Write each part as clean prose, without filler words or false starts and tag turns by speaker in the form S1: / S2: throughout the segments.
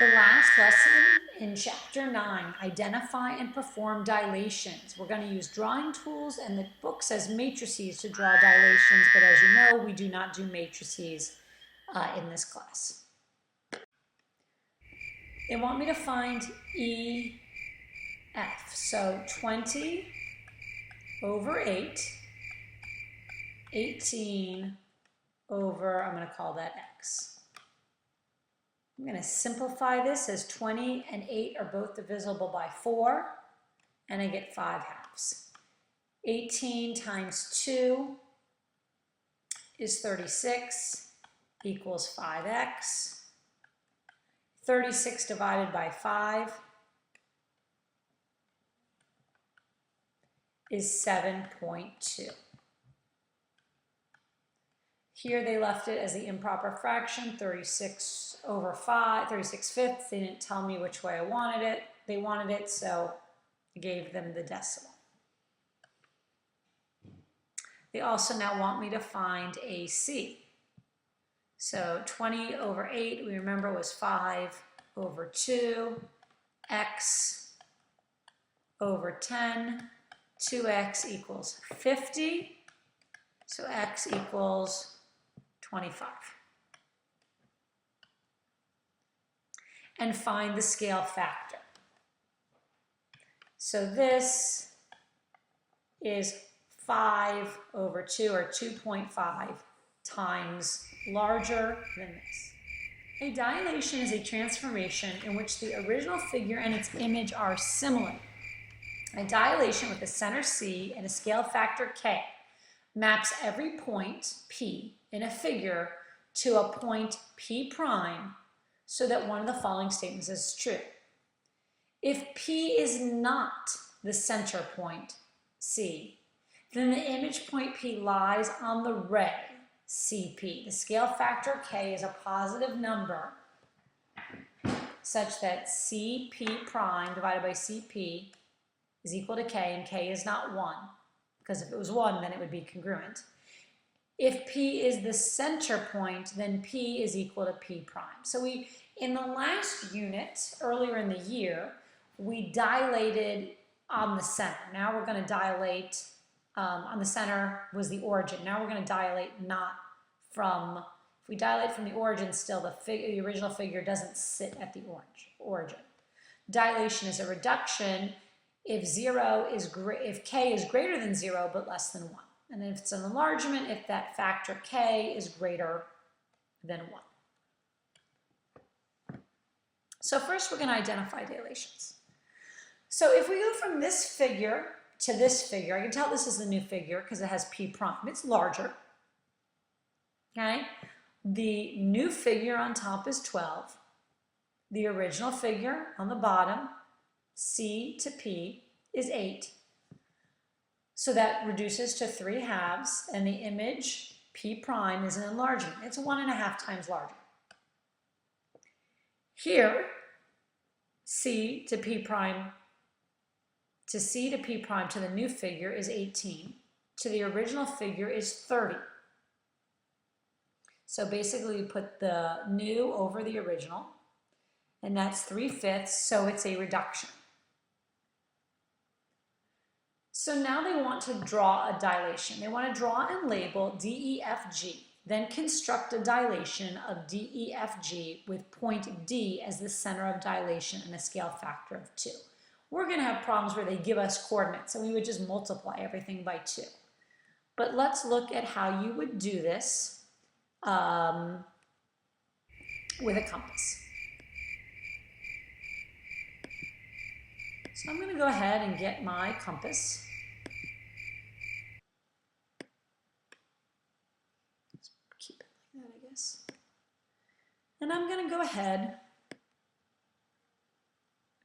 S1: The last lesson in chapter 9, identify and perform dilations. We're going to use drawing tools, and the book says matrices to draw dilations, but as you know, we do not do matrices in this class. They want me to find EF, so 20 over 8, 18 over, I'm going to call that x. I'm going to simplify this as 20 and 8 are both divisible by 4, and I get 5 halves. 18 times 2 is 36, equals 5x. 36 divided by 5 is 7.2. Here they left it as the improper fraction, 36 over 5, 36 fifths. They didn't tell me which way I wanted it. They wanted it, so I gave them the decimal. They also now want me to find AC. So 20 over 8, we remember, was 5 over 2, x over 10, 2x equals 50, so x equals 25. And find the scale factor. So this is 5 over 2, or 2.5 times larger than this. A dilation is a transformation in which the original figure and its image are similar. A dilation with a center C and a scale factor K maps every point P in a figure to a point P prime so that one of the following statements is true. If P is not the center point C, then the image point P lies on the ray CP. The scale factor K is a positive number such that CP prime divided by CP is equal to K, and K is not 1, because if it was 1, then it would be congruent. If P is the center point, then P is equal to P prime. So in the last unit, earlier in the year, we dilated on the center. Now we're going to dilate on the center was the origin. Now we're going to dilate not from, if we dilate from the origin still, the original figure doesn't sit at the origin. Dilation is a reduction if if K is greater than 0 but less than 1. And if it's an enlargement, if that factor K is greater than 1. So first we're going to identify dilations. So if we go from this figure to this figure, I can tell this is the new figure because it has P prime. It's larger. Okay? The new figure on top is 12. The original figure on the bottom, C to P, is 8. So that reduces to 3 halves, and the image P prime is an enlargement. It's 1.5 times larger. Here, C to P prime, to C to P prime to the new figure is 18. To the original figure is 30. So basically we put the new over the original, and that's 3/5, so it's a reduction. So now they want to draw a dilation. They want to draw and label DEFG, then construct a dilation of DEFG with point D as the center of dilation and a scale factor of 2. We're going to have problems where they give us coordinates, and we would just multiply everything by 2. But let's look at how you would do this with a compass. So I'm going to go ahead and get my compass. Let's keep it like that, I guess. And I'm going to go ahead,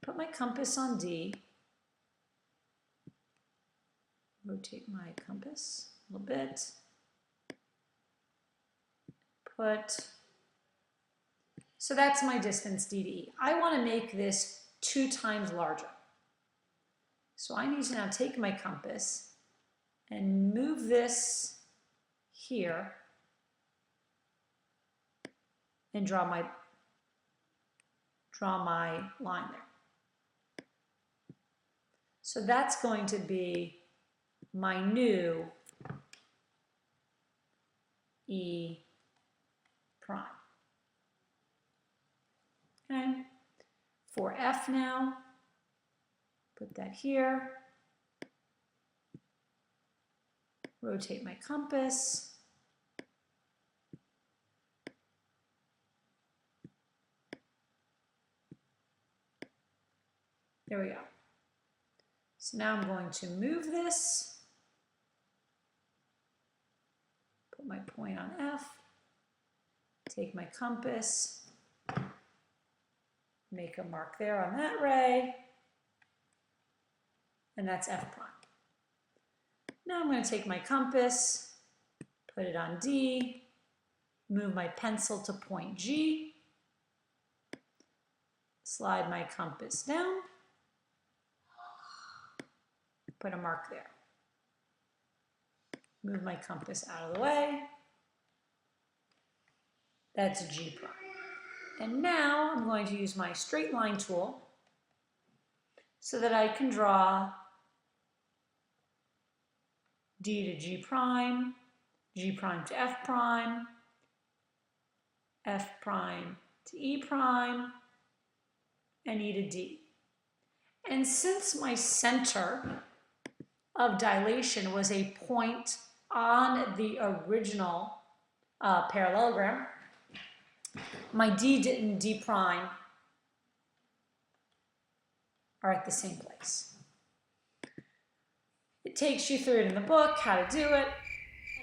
S1: put my compass on D, rotate my compass a little bit, so that's my distance D to E. I want to make this 2 times larger. So I need to now take my compass and move this here and draw draw my line there. So that's going to be my new E prime. Okay, for F now, put that here, rotate my compass, there we go. So now I'm going to move this, put my point on F, take my compass, make a mark there on that ray, and that's F prime. Now I'm going to take my compass, put it on D, move my pencil to point G, slide my compass down, put a mark there. Move my compass out of the way. That's G prime. And now I'm going to use my straight line tool so that I can draw D to G prime to F prime to E prime, and E to D. And since my center of dilation was a point on the original parallelogram, my D and D prime are at the same place. It takes you through it in the book, how to do it.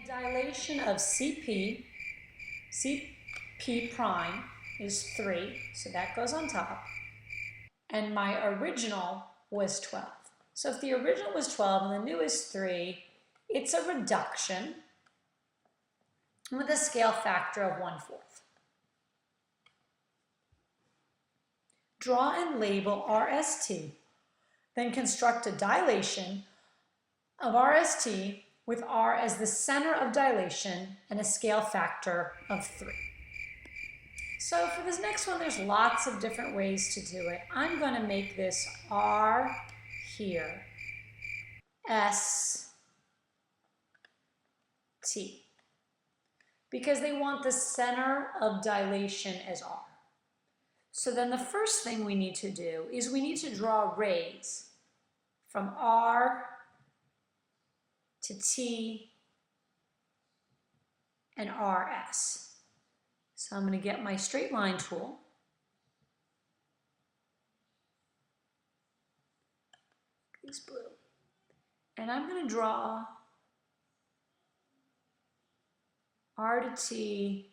S1: The dilation of CP prime is 3, so that goes on top. And my original was 12. So if the original was 12 and the new is 3, it's a reduction with a scale factor of 1/4. Draw and label RST, then construct a dilation of RST with R as the center of dilation and a scale factor of 3. So for this next one, there's lots of different ways to do it. I'm going to make this R here, S, T, because they want the center of dilation as R. So then the first thing we need to do is we need to draw rays from R to T and RS. So I'm going to get my straight line tool. It's blue. And I'm going to draw R to T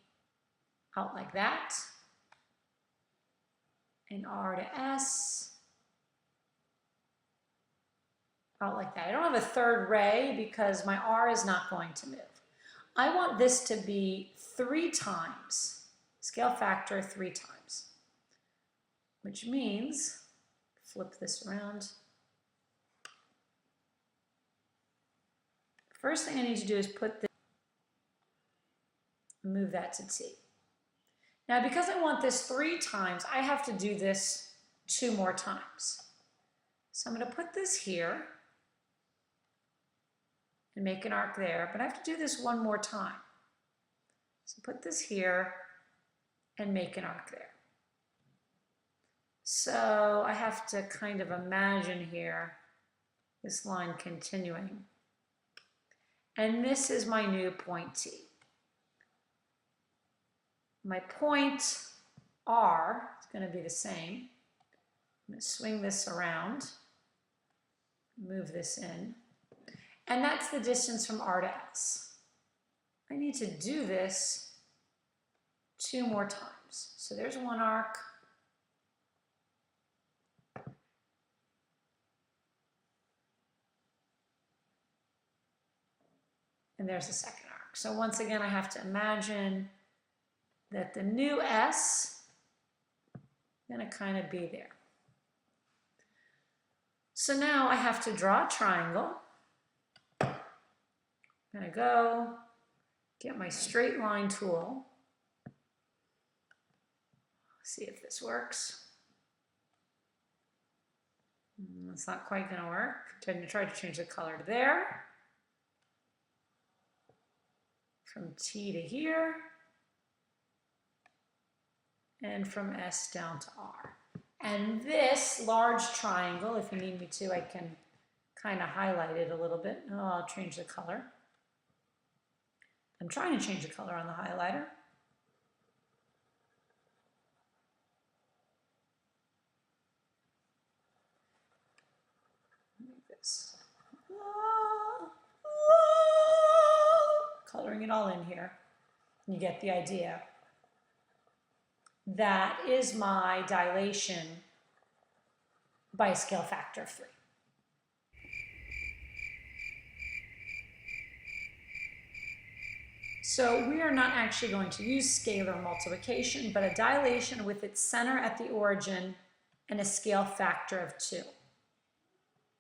S1: out like that, and R to S out like that. I don't have a third ray because my R is not going to move. I want this to be 3 times, scale factor 3 times, which means, flip this around. First thing I need to do is put this, move that to T. Now because I want this 3 times, I have to do this 2 more times. So I'm going to put this here and make an arc there, but I have to do this 1 more time. So put this here and make an arc there. So I have to kind of imagine here this line continuing. And this is my new point T. My point R is going to be the same. I'm going to swing this around, move this in, and that's the distance from R to S. I need to do this 2 more times. So there's 1 arc. And there's the second arc. So once again, I have to imagine that the new S is going to kind of be there. So now I have to draw a triangle. I'm going to go get my straight line tool. See if this works. That's not quite going to work. I'm going to try to change the color to there. From T to here. And from S down to R. And this large triangle, if you need me to, I can kind of highlight it a little bit. Oh, I'll change the color. I'm trying to change the color on the highlighter. Like this. Coloring it all in here. You get the idea. That is my dilation by a scale factor of 3. So we are not actually going to use scalar multiplication, but a dilation with its center at the origin and a scale factor of 2.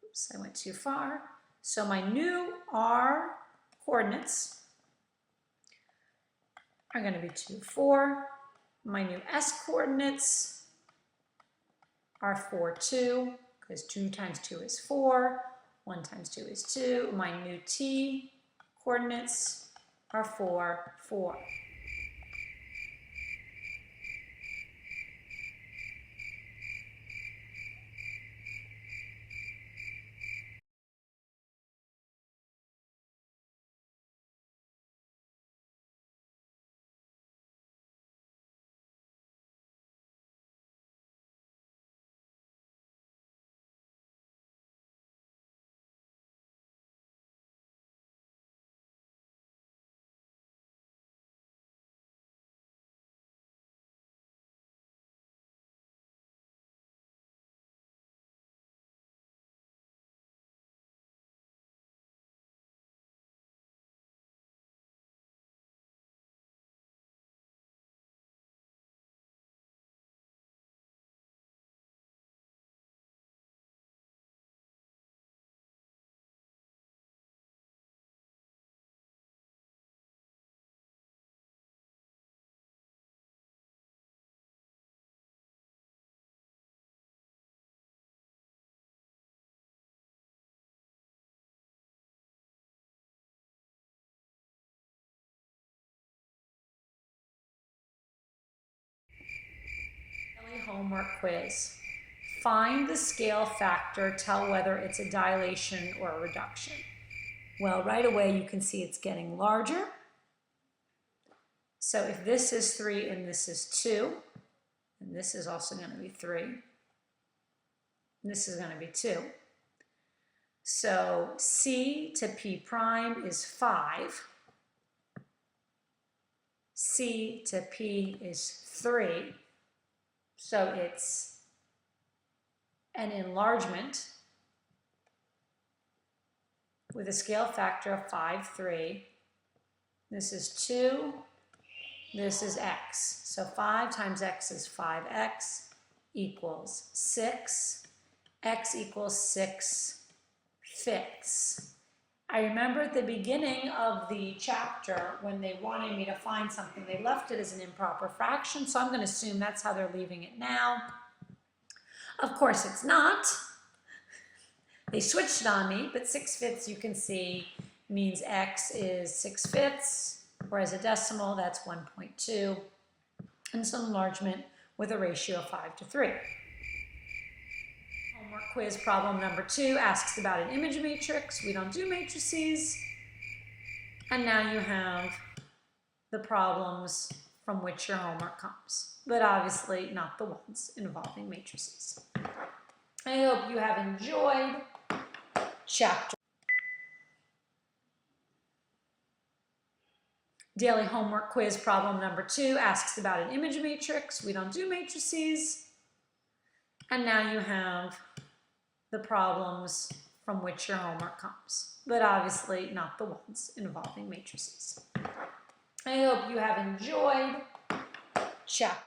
S1: Oops, I went too far. So my new R coordinates are going to be 2, 4. My new S coordinates are 4, 2, because 2 times 2 is 4, 1 times 2 is 2. My new T coordinates are 4, 4. Homework quiz. Find the scale factor, tell whether it's a dilation or a reduction. Well, right away you can see it's getting larger. So if this is 3 and this is 2, and this is also going to be 3, and this is going to be 2. So C to P prime is 5. C to P is 3. So it's an enlargement with a scale factor of 5, 3. This is 2. This is x. So 5 times x is 5x equals 6. X equals 6/5. I remember at the beginning of the chapter when they wanted me to find something, they left it as an improper fraction, so I'm going to assume that's how they're leaving it now. Of course it's not. They switched it on me, but 6/5 you can see means x is 6/5, whereas a decimal that's 1.2, and some enlargement with a ratio of 5 to 3. Homework quiz problem number 2 asks about an image matrix. We don't do matrices. And now you have the problems from which your homework comes, but obviously not the ones involving matrices. I hope you have enjoyed chapter. Daily homework quiz problem number 2 asks about an image matrix. We don't do matrices. And now you have the problems from which your homework comes, but obviously not the ones involving matrices. I hope you have enjoyed chapter.